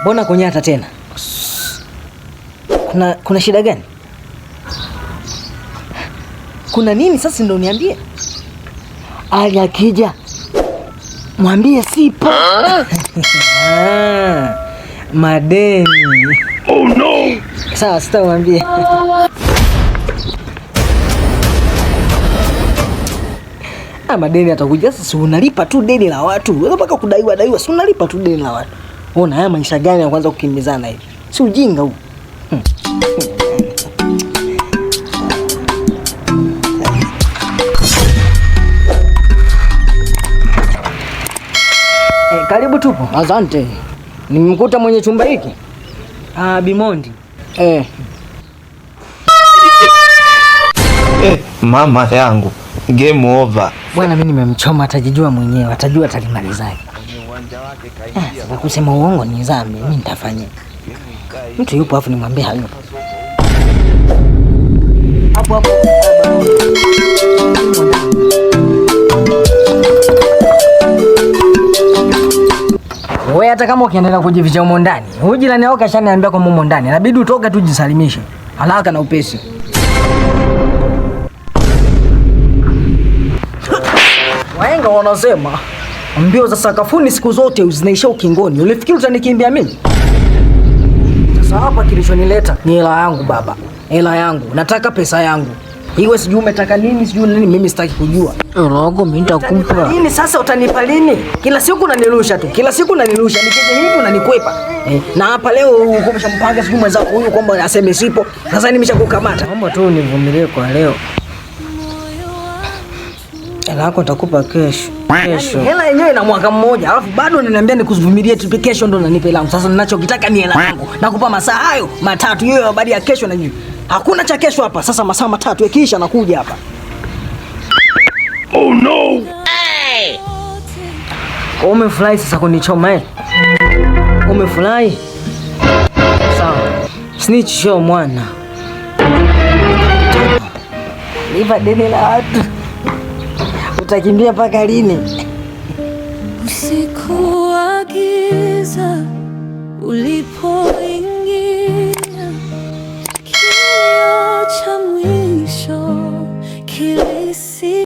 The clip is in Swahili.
Mbona kunyata tena? Kuna shida gani? Kuna nini sasa ndio uniambie? Ali akija mwambie sipo. Madeni. Oh no. Sawa, sitamwambia. Madeni atakuja sasa, unalipa tu deni la watu. Wewe mpaka kudaiwa, si unalipa tu deni la watu. Ona haya maisha gani ya kwanza kukimbizana hivi? Si ujinga huu. Karibu tupo. Asante. Nimemkuta mwenye chumba hiki? Bimondi. Mama yangu. Game over. Bwana mimi nimemchoma, atajijua mwenyewe, atajua atalimalizaje. Sasa kusema uongo ni dhambi, mimi nitafanya. Mtu yupo afu nimwambie hayupo. Hapo. Wewe hata kama ukiendelea kujificha humo ndani, huyu jirani yako kashaniambia kwa humo ndani, inabidi utoke tu jisalimishe. Haraka na upesi. Wahenga wanasema mbio za sakafuni siku zote zinaisha ukingoni. Ulifikiri utanikimbia mimi? Sasa hapa kilichonileta ni hela yangu baba. Hela yangu. Nataka pesa yangu. Iwe sijui umetaka nini, sijui nini, mimi sitaki kujua. Rogo mimi nitakupa. Nini sasa utanipa lini? Kila siku unanirusha tu. Nikija hivi unanikwepa. Na hapa leo uko umeshampanga sijui mwenzako huyu kwamba aseme sipo. Sasa nimeshakukamata. Naomba tu univumilie kwa leo. Hela yako nitakupa kesho. Hela yenyewe ina mwaka mmoja, alafu bado unaniambia nikuvumilie tu kesho ndo unanipa hela. Sasa ninachokitaka ni hela yangu. Nakupa masaa hayo matatu, hiyo habari ya kesho na jibu. Hakuna cha kesho hapa. Sasa masaa matatu yakiisha nakuja hapa. Oh no. Hey! Umefurahi sasa kunichoma Umefurahi? Sawa. Snitch show mwana. Lipa deni la watu. Utakimbia mpaka lini? Usiku wa giza ulipoingia, kilio cha mwisho